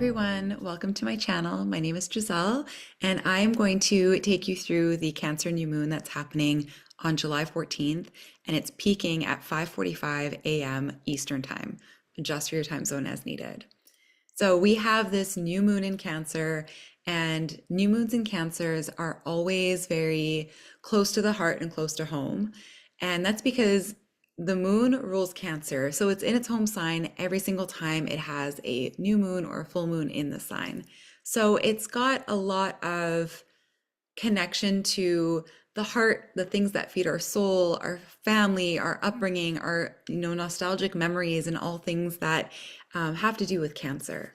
everyone, welcome to my channel. My name is Giselle, and I'm going to take you through the Cancer new moon that's happening on July 14th, and it's peaking at 5:45 a.m. Eastern Time. Adjust for your time zone as needed. So we have this new moon in Cancer, and new moons in Cancers are always very close to the heart and close to home. And that's because the moon rules Cancer. So it's in its home sign every single time it has a new moon or a full moon in the sign. So it's got a lot of connection to the heart, the things that feed our soul, our family, our upbringing, our nostalgic memories, and all things that have to do with Cancer.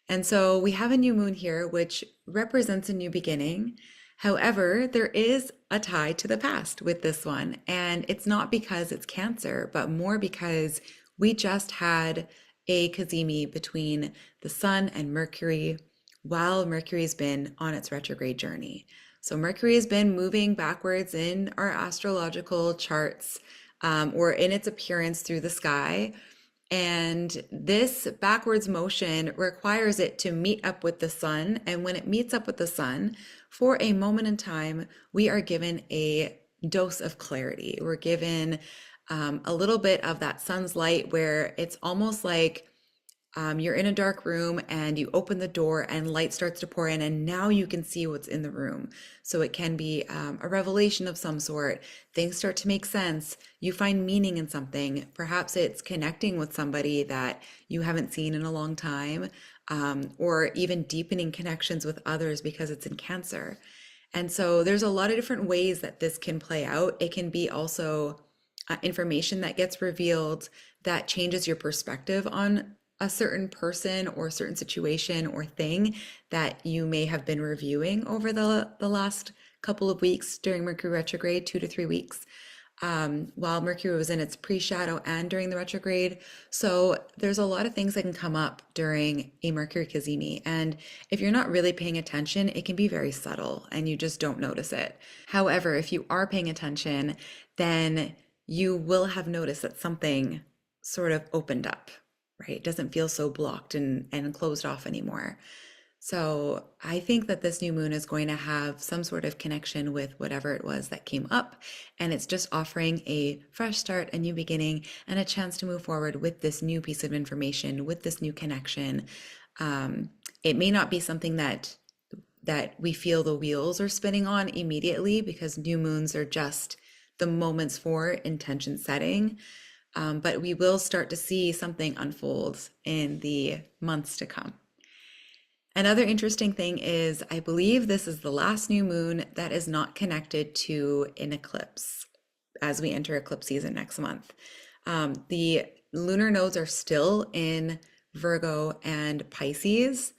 And so we have a new moon here, which represents a new beginning. However, there is a tie to the past with this one, and it's not because it's Cancer, but more because we just had a cazimi between the Sun and Mercury while Mercury's been on its retrograde journey. So Mercury has been moving backwards in our astrological charts, or in its appearance through the sky. And this backwards motion requires it to meet up with the Sun. And when it meets up with the Sun, for a moment in time, we are given a dose of clarity. We're given a little bit of that sun's light where it's almost like you're in a dark room and you open the door and light starts to pour in, and now you can see what's in the room. So it can be a revelation of some sort. Things start to make sense. You find meaning in something. Perhaps it's connecting with somebody that you haven't seen in a long time, or even deepening connections with others because it's in Cancer. And so there's a lot of different ways that this can play out. It can be also information that gets revealed that changes your perspective on a certain person or a certain situation or thing that you may have been reviewing over the last couple of weeks during Mercury retrograde, 2 to 3 weeks, while Mercury was in its pre-shadow and during the retrograde. So there's a lot of things that can come up during a Mercury cazimi. And if you're not really paying attention, it can be very subtle and you just don't notice it. However, if you are paying attention, then you will have noticed that something sort of opened up, right? It doesn't feel so blocked and closed off anymore. So I think that this new moon is going to have some sort of connection with whatever it was that came up. And it's just offering a fresh start, a new beginning, and a chance to move forward with this new piece of information, with this new connection. It may not be something that we feel the wheels are spinning on immediately, because new moons are just the moments for intention setting. But we will start to see something unfold in the months to come. Another interesting thing is, I believe this is the last new moon that is not connected to an eclipse as we enter eclipse season next month. The lunar nodes are still in Virgo and Pisces,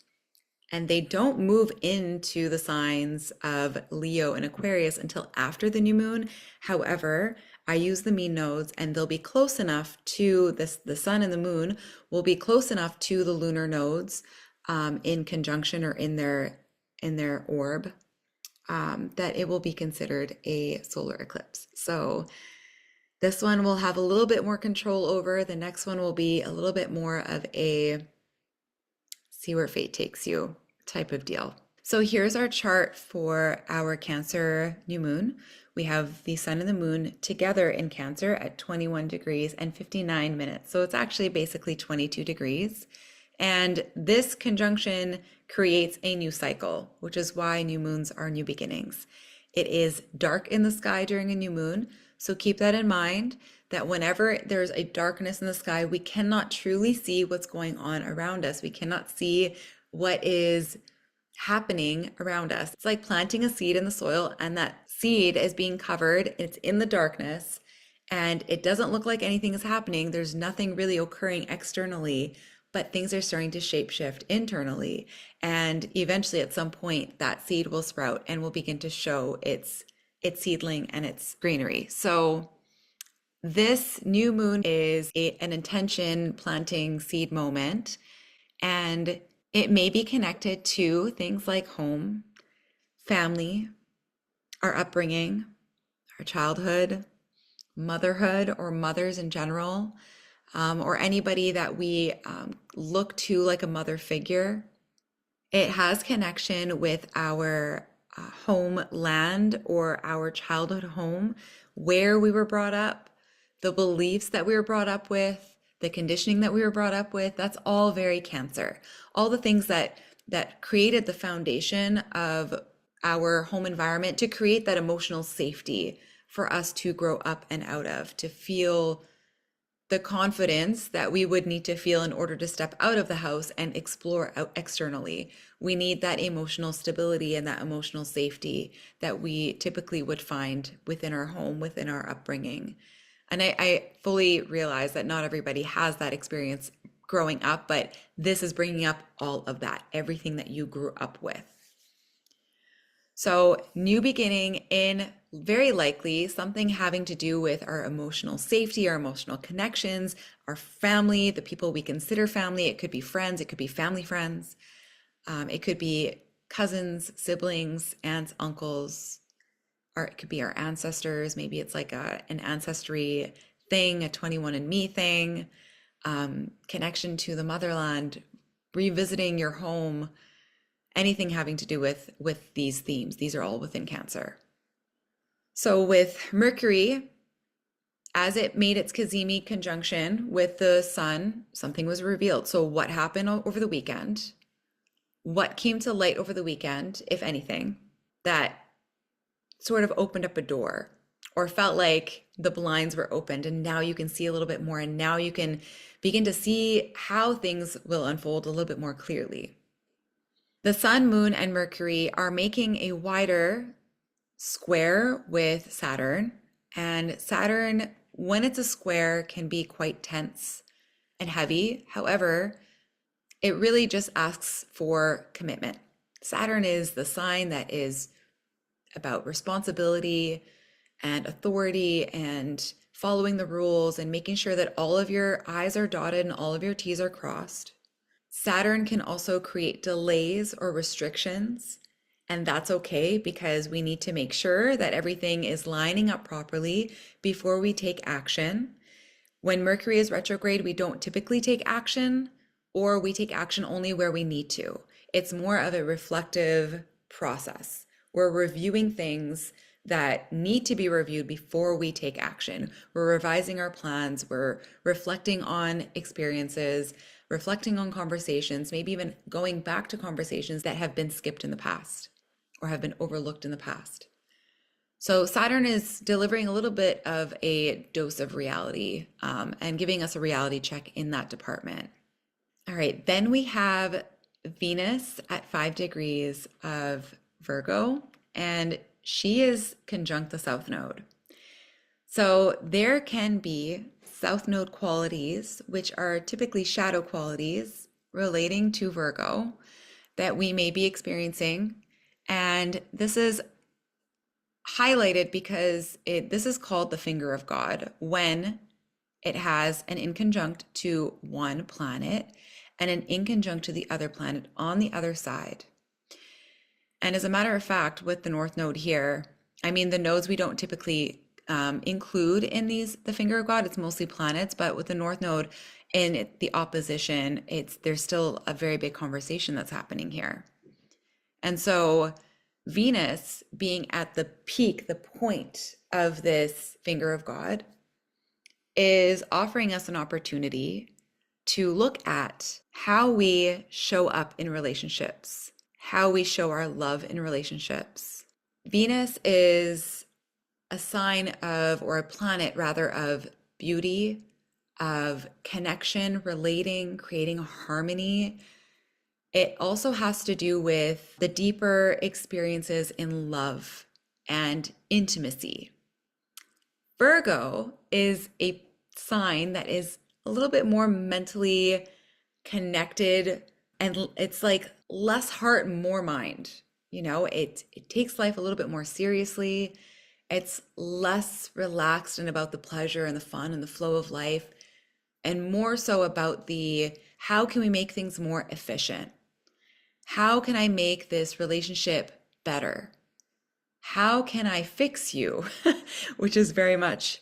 and they don't move into the signs of Leo and Aquarius until after the new moon. However, I use the mean nodes, and they'll be close enough to this, the sun and the moon will be close enough to the lunar nodes in conjunction or in their orb, that it will be considered a solar eclipse. So this one will have a little bit more control over. The next one will be a little bit more of a see where fate takes you type of deal. So here's our chart for our Cancer new moon. We have the sun and the moon together in Cancer at 21 degrees and 59 minutes. So it's actually basically 22 degrees. And this conjunction creates a new cycle, which is why new moons are new beginnings. It is dark in the sky during a new moon. So keep that in mind, that whenever there's a darkness in the sky, we cannot truly see what's going on around us. We cannot see what is happening around us. It's like planting a seed in the soil, and that seed is being covered. It's in the darkness, and it doesn't look like anything is happening. There's nothing really occurring externally, but things are starting to shapeshift internally. And eventually, at some point, that seed will sprout and will begin to show its seedling and its greenery. So this new moon is an intention planting seed moment, and it may be connected to things like home, family, our upbringing, our childhood, motherhood, or mothers in general, or anybody that we look to like a mother figure. It has connection with our homeland or our childhood home, where we were brought up, the beliefs that we were brought up with, the conditioning that we were brought up with. That's all very Cancer. All the things that created the foundation of our home environment to create that emotional safety for us to grow up and out of, to feel the confidence that we would need to feel in order to step out of the house and explore out externally. We need that emotional stability and that emotional safety that we typically would find within our home, within our upbringing. And I fully realize that not everybody has that experience growing up, but this is bringing up all of that, everything that you grew up with. So, new beginning in very likely something having to do with our emotional safety, our emotional connections, our family, the people we consider family. It could be friends, it could be family friends, it could be cousins, siblings, aunts, uncles, or it could be our ancestors. Maybe it's like an ancestry thing, a 21andMe thing, connection to the motherland, revisiting your home, anything having to do with these themes. These are all within Cancer. So with Mercury, as it made its cazimi conjunction with the sun, something was revealed. So what happened over the weekend? What came to light over the weekend, if anything, that sort of opened up a door or felt like the blinds were opened and now you can see a little bit more, and now you can begin to see how things will unfold a little bit more clearly. The sun, moon, and Mercury are making a wider square with Saturn. And Saturn, when it's a square, can be quite tense and heavy. However, it really just asks for commitment. Saturn is the sign that is about responsibility and authority and following the rules and making sure that all of your I's are dotted and all of your T's are crossed. Saturn can also create delays or restrictions, and that's okay because we need to make sure that everything is lining up properly before we take action. When Mercury is retrograde, we don't typically take action, or we take action only where we need to. It's more of a reflective process. We're reviewing things that need to be reviewed before we take action. We're revising our plans, we're reflecting on experiences, reflecting on conversations, maybe even going back to conversations that have been skipped in the past or have been overlooked in the past. So Saturn is delivering a little bit of a dose of reality, and giving us a reality check in that department. All right, then we have Venus at 5 degrees of Virgo, and she is conjunct the South Node. So there can be South Node qualities, which are typically shadow qualities relating to Virgo that we may be experiencing. And this is highlighted because this is called the finger of God when it has an inconjunct to one planet and an inconjunct to the other planet on the other side. And as a matter of fact, with the North Node here, I mean, the nodes we don't typically include in the finger of God. It's mostly planets, but with the North Node in the opposition, there's still a very big conversation that's happening here. And so Venus being at the peak, the point of this finger of God, is offering us an opportunity to look at how we show up in relationships, how we show our love in relationships. Venus is a sign of, or a planet rather, of beauty, of connection, relating, creating harmony. It also has to do with the deeper experiences in love and intimacy. Virgo is a sign that is a little bit more mentally connected, and it's like less heart, more mind. It takes life a little bit more seriously. It's less relaxed and about the pleasure and the fun and the flow of life, and more so about the how can we make things more efficient? How can I make this relationship better? How can I fix you? Which is very much,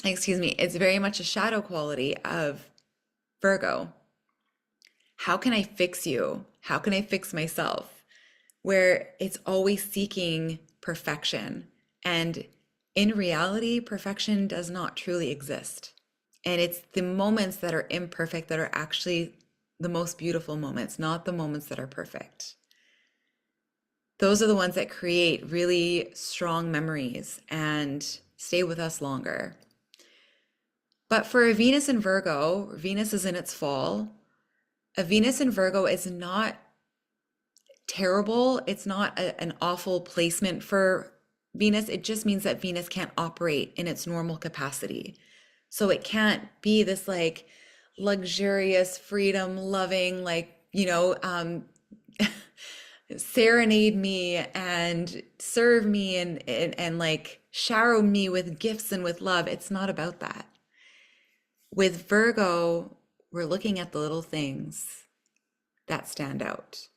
it's very much a shadow quality of Virgo. How can I fix you? How can I fix myself? Where it's always seeking perfection. And in reality, perfection does not truly exist. And it's the moments that are imperfect that are actually the most beautiful moments, not the moments that are perfect. Those are the ones that create really strong memories and stay with us longer. But for a Venus in Virgo, Venus is in its fall. A Venus in Virgo is not terrible. It's not an awful placement for Venus. It just means that Venus can't operate in its normal capacity. So it can't be this like luxurious, freedom loving, like, serenade me and serve me and like shower me with gifts and with love. It's not about that. With Virgo, we're looking at the little things that stand out.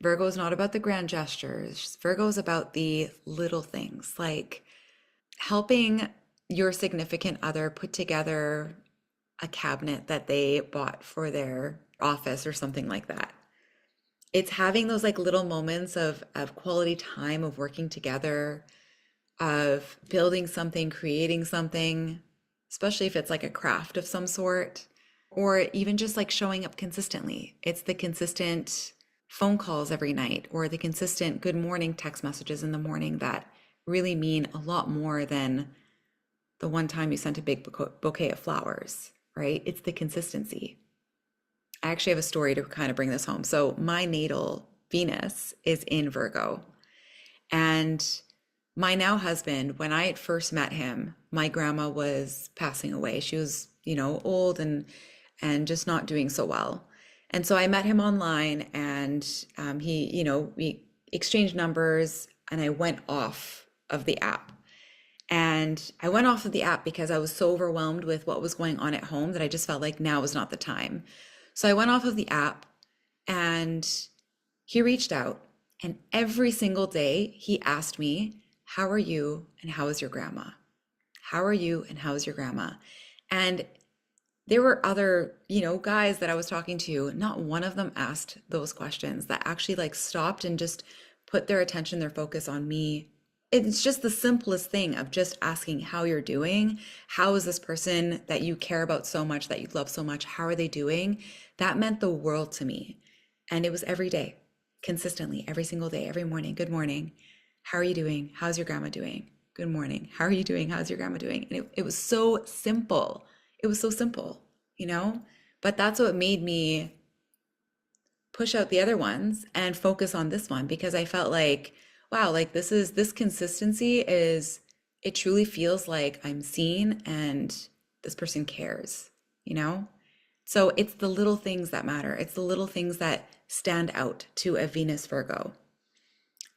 Virgo is not about the grand gestures. Virgo is about the little things, like helping your significant other put together a cabinet that they bought for their office or something like that. It's having those like little moments of quality time, of working together, of building something, creating something, especially if it's like a craft of some sort, or even just like showing up consistently. It's the consistent phone calls every night or the consistent good morning text messages in the morning that really mean a lot more than the one time you sent a big bouquet of flowers, right? It's the consistency. I actually have a story to kind of bring this home. So my natal Venus is in Virgo, and my now husband, when I had first met him, my grandma was passing away. She was, old and just not doing so well. And so I met him online, and we exchanged numbers, and I went off of the app. And I went off of the app because I was so overwhelmed with what was going on at home that I just felt like now was not the time. So I went off of the app, and he reached out, and every single day he asked me, "How are you? And how is your grandma? How are you? And how is your grandma?" And there were other, guys that I was talking to. Not one of them asked those questions that actually like stopped and just put their attention, their focus on me. It's just the simplest thing of just asking how you're doing. How is this person that you care about so much, that you love so much, how are they doing? That meant the world to me. And it was every day, consistently, every single day, every morning. Good morning. How are you doing? How's your grandma doing? Good morning. How are you doing? How's your grandma doing? And it was so simple. It was so simple, you know? But that's what made me push out the other ones and focus on this one, because I felt like, wow, like this consistency is, it truly feels like I'm seen and this person cares, you know? So it's the little things that matter. It's the little things that stand out to a Venus Virgo.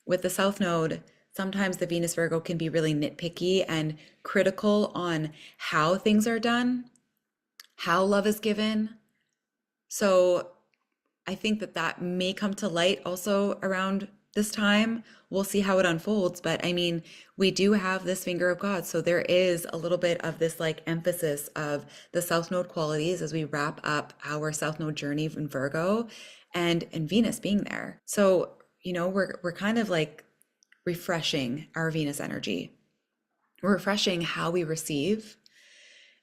With the South Node, sometimes the Venus Virgo can be really nitpicky and critical on how things are done, how love is given. So I think that that may come to light also around this time. We'll see how it unfolds. But I mean, we do have this finger of God. So there is a little bit of this like emphasis of the South Node qualities as we wrap up our South Node journey in Virgo, and Venus being there. So, we're kind of like refreshing our Venus energy. We're refreshing how we receive,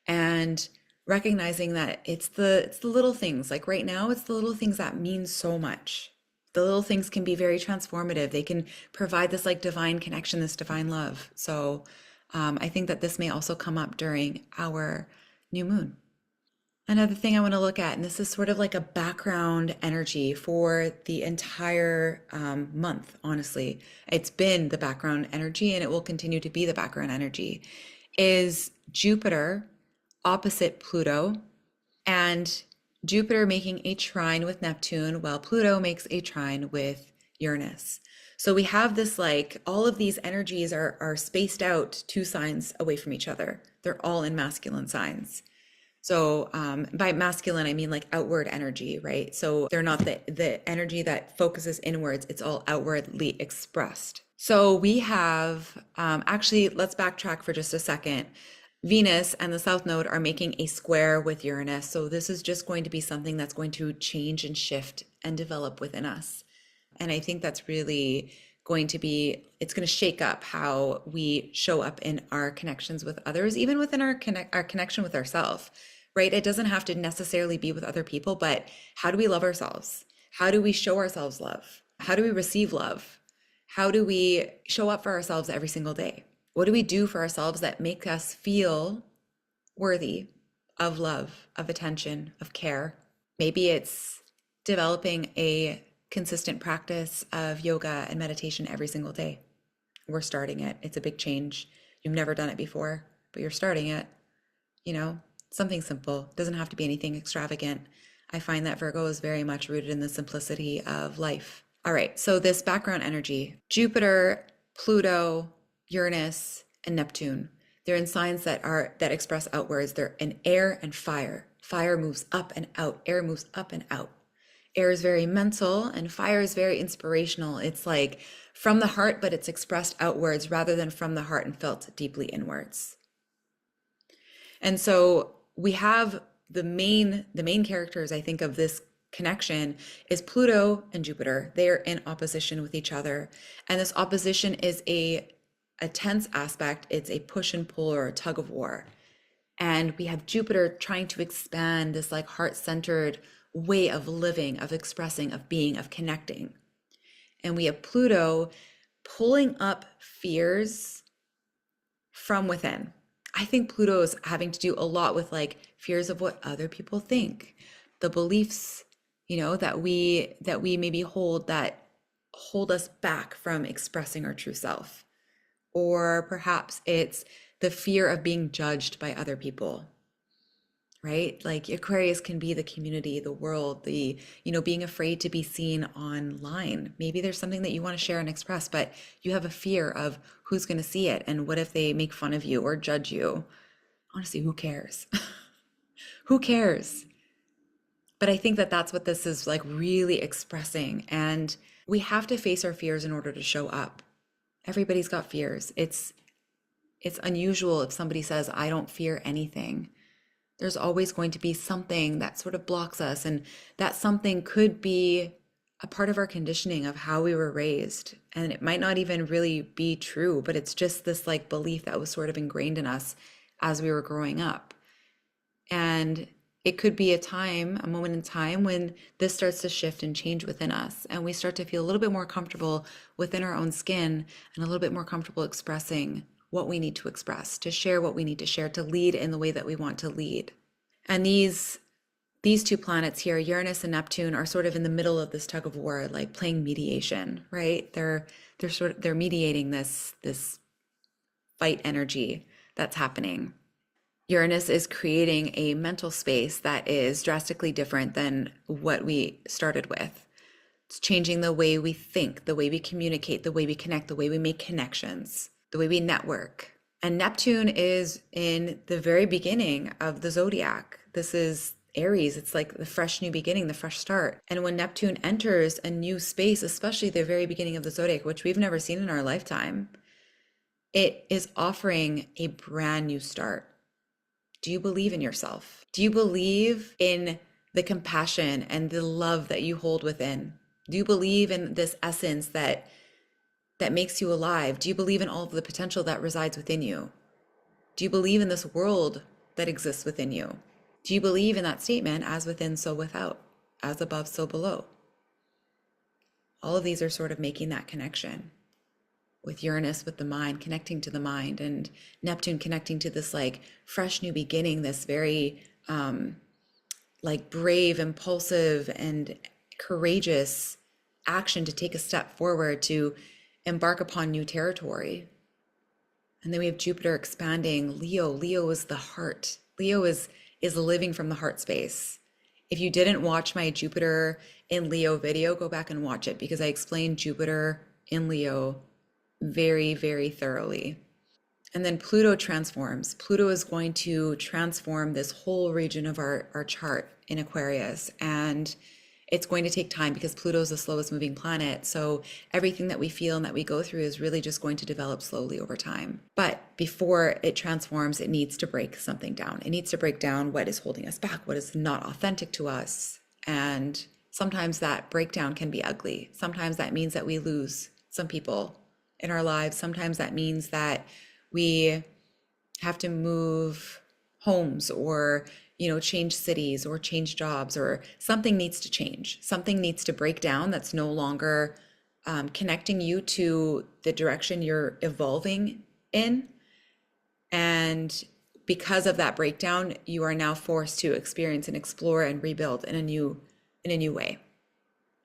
and recognizing that it's the little things. Like right now, it's the little things that mean so much. The little things can be very transformative. They can provide this like divine connection, this divine love. So I think that this may also come up during our new moon. Another thing I want to look at, and this is sort of like a background energy for the entire month, honestly. It's been the background energy and it will continue to be the background energy, is Jupiter opposite Pluto, and Jupiter making a trine with Neptune while Pluto makes a trine with Uranus. So we have this like, all of these energies are spaced out 2 signs away from each other. They're all in masculine signs. So by masculine, I mean like outward energy, right? So they're not the energy that focuses inwards. It's all outwardly expressed. So we have, actually, let's backtrack for just a second. Venus and the South Node are making a square with Uranus. So this is just going to be something that's going to change and shift and develop within us. And I think that's really going to be, it's going to shake up how we show up in our connections with others, even within our connection with ourselves, right? It doesn't have to necessarily be with other people, but how do we love ourselves? How do we show ourselves love? How do we receive love? How do we show up for ourselves every single day? What do we do for ourselves that make us feel worthy of love, of attention, of care? Maybe it's developing a consistent practice of yoga and meditation every single day. We're starting it. It's a big change. You've never done it before, but you're starting it. You know, something simple. It doesn't have to be anything extravagant. I find that Virgo is very much rooted in the simplicity of life. All right, so this background energy, Jupiter, Pluto, Uranus, and Neptune. They're in signs that express outwards. They're in air and fire. Fire moves up and out. Air moves up and out. Air is very mental and fire is very inspirational. It's like from the heart, but it's expressed outwards rather than from the heart and felt deeply inwards. And so we have the main characters, I think, of this connection is Pluto and Jupiter. They are in opposition with each other. And this opposition is a tense aspect. It's a push and pull or a tug of war. And we have Jupiter trying to expand this like heart-centered way of living, of expressing, of being, of connecting. And we have Pluto pulling up fears from within. I think Pluto is having to do a lot with like fears of what other people think, the beliefs, that we maybe hold that hold us back from expressing our true self. Or perhaps it's the fear of being judged by other people, right? Like Aquarius can be the community, the world, being afraid to be seen online. Maybe there's something that you want to share and express, but you have a fear of who's going to see it. And what if they make fun of you or judge you? Honestly, who cares? Who cares? But I think that that's what this is like really expressing. And we have to face our fears in order to show up. Everybody's got fears. It's unusual if somebody says, I don't fear anything. There's always going to be something that sort of blocks us. And that something could be a part of our conditioning of how we were raised. And it might not even really be true, but it's just this like belief that was sort of ingrained in us as we were growing up. And it could be a moment in time when this starts to shift and change within us. And we start to feel a little bit more comfortable within our own skin and a little bit more comfortable expressing what we need to express, to share what we need to share, to lead in the way that we want to lead. And these two planets here, Uranus and Neptune, are sort of in the middle of this tug of war, like playing mediation, right? They're mediating this fight energy that's happening. Uranus is creating a mental space that is drastically different than what we started with. It's changing the way we think, the way we communicate, the way we connect, the way we make connections, the way we network. And Neptune is in the very beginning of the zodiac. This is Aries. It's like the fresh new beginning, the fresh start. And when Neptune enters a new space, especially the very beginning of the zodiac, which we've never seen in our lifetime, it is offering a brand new start. Do you believe in yourself? Do you believe in the compassion and the love that you hold within? Do you believe in this essence that makes you alive? Do you believe in all of the potential that resides within you? Do you believe in this world that exists within you? Do you believe in that statement, as within, so without, as above, so below? All of these are sort of making that connection with Uranus, with the mind, connecting to the mind, and Neptune connecting to this like fresh new beginning, this very like brave, impulsive, and courageous action to take a step forward, to embark upon new territory. And then we have Jupiter expanding Leo. Leo is the heart. Leo is living from the heart space. If you didn't watch my Jupiter in Leo video, go back and watch it, because I explained Jupiter in Leo very, very thoroughly. And then Pluto transforms. Pluto is going to transform this whole region of our chart in Aquarius. And it's going to take time because Pluto is the slowest moving planet. So everything that we feel and that we go through is really just going to develop slowly over time. But before it transforms, it needs to break something down. It needs to break down what is holding us back, what is not authentic to us. And sometimes that breakdown can be ugly. Sometimes that means that we lose some people in our lives. Sometimes that means that we have to move homes, or change cities, or change jobs, or something needs to change. Something needs to break down that's no longer connecting you to the direction you're evolving in. And because of that breakdown, you are now forced to experience and explore and rebuild in a new way.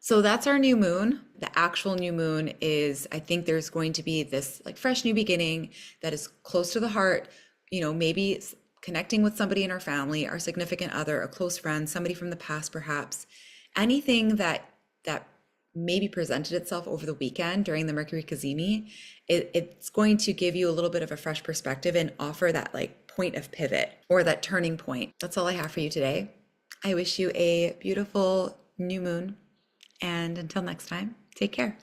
So that's our new moon. The actual new moon is, I think there's going to be this like fresh new beginning that is close to the heart, maybe connecting with somebody in our family, our significant other, a close friend, somebody from the past perhaps. Anything that maybe presented itself over the weekend during the Mercury cazimi, it's going to give you a little bit of a fresh perspective and offer that like point of pivot or that turning point. That's all I have for you today. I wish you a beautiful new moon. And until next time, take care.